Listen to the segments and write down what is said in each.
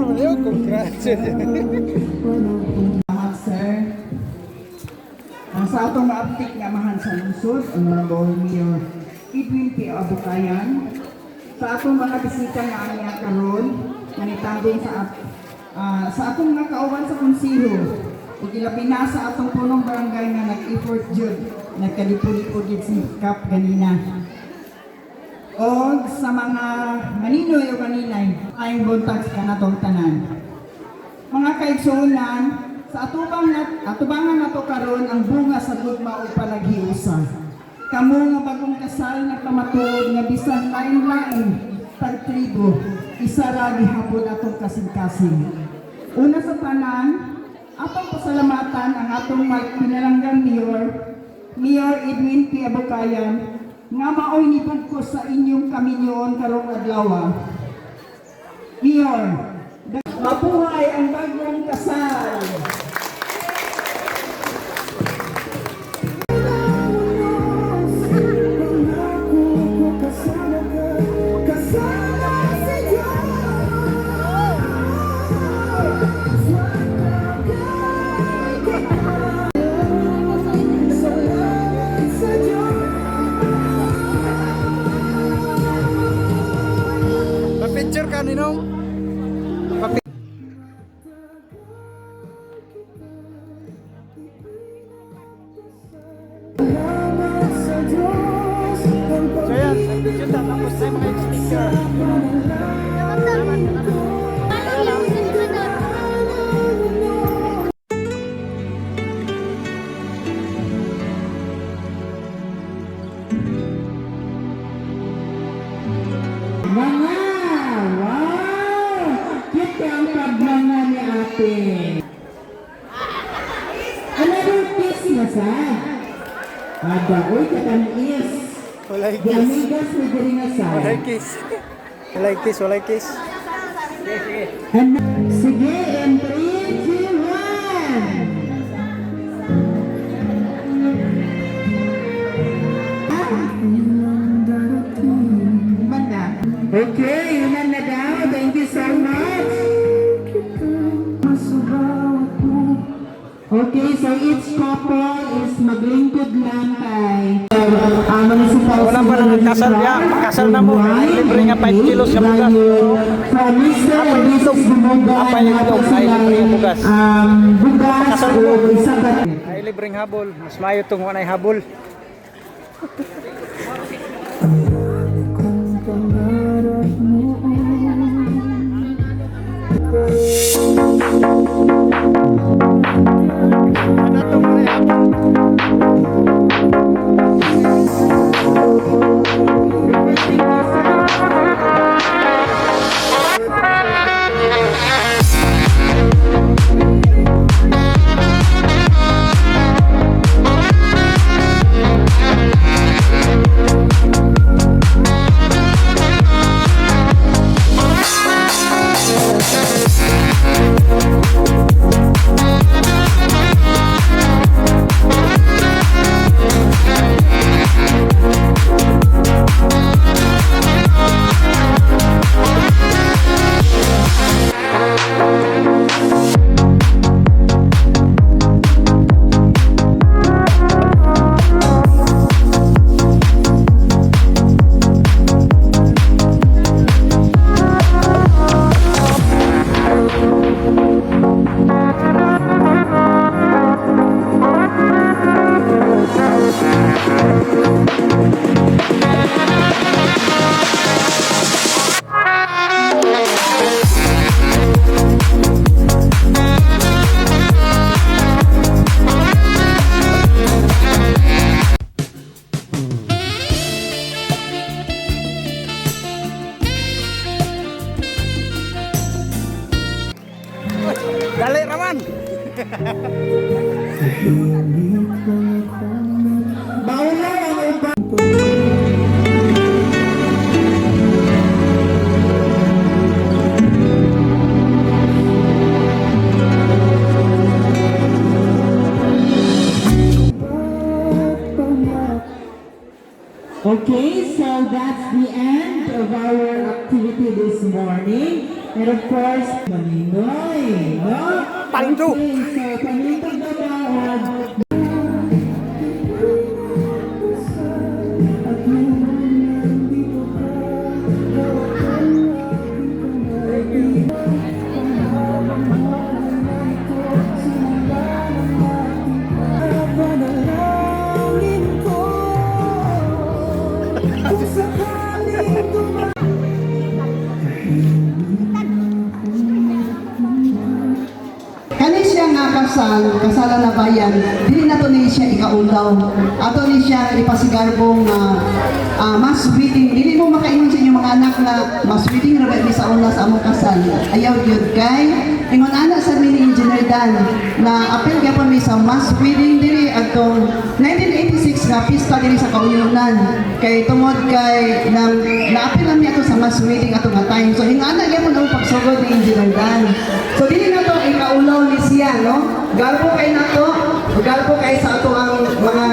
Mahal mo yun, congrats. Salamat, sir. Ang sa atong maaptik nga mahal sa lungsod, Honorable Mayor Edwin P. Abukayan, sa atong mga bisita nga anya karon, nanitambong sa atong mga kauban sa konsiho, ug ilabi na sa atong punong barangay nga nag-effort jud, nagkalipod-lipod jud si Kap ganina. O sa mga maninoy o maninay, ayong buntag sa kanatong tanan. Mga kaigsuunan, sa atubangan nato karon ang bunga sa gugma o palaghiusa. Kamo nga bagong kasal na kamatuod nga bisan lain-lain pagtribo, isa ra gihapon atong kasing-kasing. Una sa tanan, atong pasalamatan ang atong pinalanggang Mayor Edwin P. Abukayan, nga maoy nibugkos sa inyong kaminyoon karong adlaw. Mayor, mabuhay ang bagong kasal! Pa-picture ka, Ninong. So yan, picture na. Tapos tayo mga speaker. Mga! Wow! Kita ang pagmanga ni ate. Another kiss na sa? Ada, uy, katanis. Walay Di kiss. amigas mo diri nga sa. Walay kiss. Walay kiss, walay kiss. Sige, in 3, 2, 1. Okay, yun na daw. Thank you so much. Okay, so each couple is maglingkod lang kay municipal. Wala pa na nagkasal niya. Pakasal na mo. Libre nga 5 kilos sa bugas. Apa yung itong ay libre yung bugas? Bugas o isa ka. Ay libreng habol. Mas mayo itong wanay habol. Dali raman. Bawala ang iba. Okay, so that's the end of our activity this morning. And of course, Paninoy, no? Paldo. Okay, so Paninoy na daon. Kani siya nga kasalan na bayan, dili na to ni siya ikaulaw. Ato ni siya ipasigarbong mass wedding. Dili mo makaingon sa inyong mga anak na mass wedding ra ni sa una sa among kasal. Ayaw gyud kay ingon ana sa mini engineer Dan na apil gyapon mi sa mass wedding dili adtong 1986 nga pista dili sa kauyunan. Kay tungod kay naapil nami ato sa mass wedding ato nga time. So ingana gyapon ang pagsugod ni engineer Dan. So dili na to ikaulaw ni siya, no? Galpo kay nato, galpo kay sa ato ang mga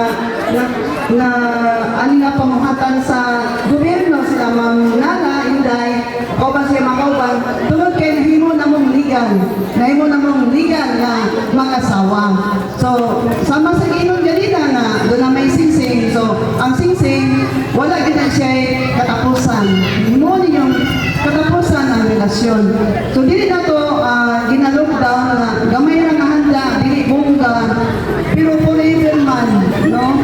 ani nga pamuhatan sa gobyerno sila Ma'am Nana, Inday, kauban siya makauban, tungod kay nahimo namong ligan na mga asawa. So, sama sa ginon ganina nga, doon na may singsing. So, ang singsing, wala gina siya katapusan. Himo ninyong katapusan ang relasyon. So, dili na to ginalockdown na gamay na handa, dili bongga, pero forever man, no?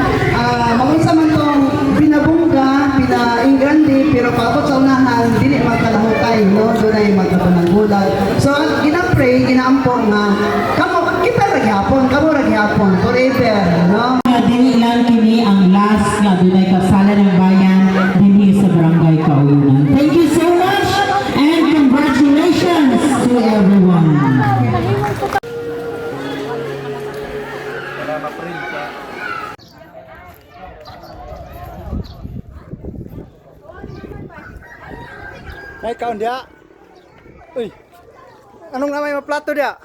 Magunsa man tong pinabungga, pinaingrande, pero paabot sa unahan, dili magkalahutay, no? Doon ay magkapanagbulag. So, ginapray, ginaampo nga, kita ragyapon, forever, no? Dili lang kini ang last nga dunay kasalan ng bayan dinhi sa barangay Kauyunan. Thank you so much and congratulations to everyone. Nay kaon dia. Uy. Anong namay mga plato dia?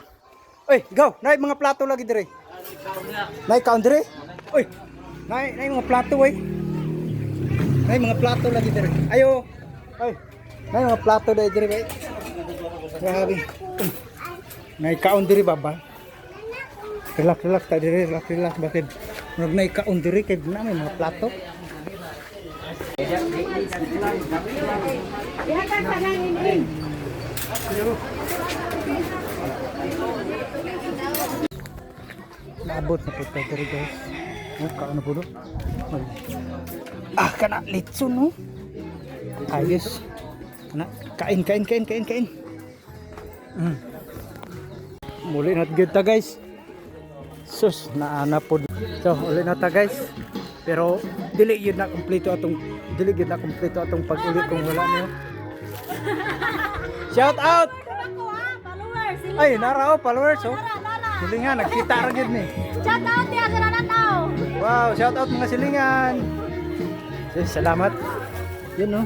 Uy, go. Nay mga plato lagi dire. Nay kaon dire. Uy. Nay mga plato oy. Nay mga plato lagi dire. Ayo. Uy. Nay mga plato dire bay. Grabe. Nay kaon dire baba. Relax ta dire, relax bakit. Murag nay kaon dire kay na may mga plato. Naabot na kita diri guys. Kaano po do? Kana litson no. Ayos. Kain. Muli na gid ta guys. Sus, naana po. So, uli na ta guys. Pero dili yun na kompleto atong pag-ulit kung wala niyo. Shout out. Ay, nara followers oh. Silingan nagkita ra gid ni. Shout out ya sa nananaw. Wow, shout out mga silingan. Salamat. Yun no.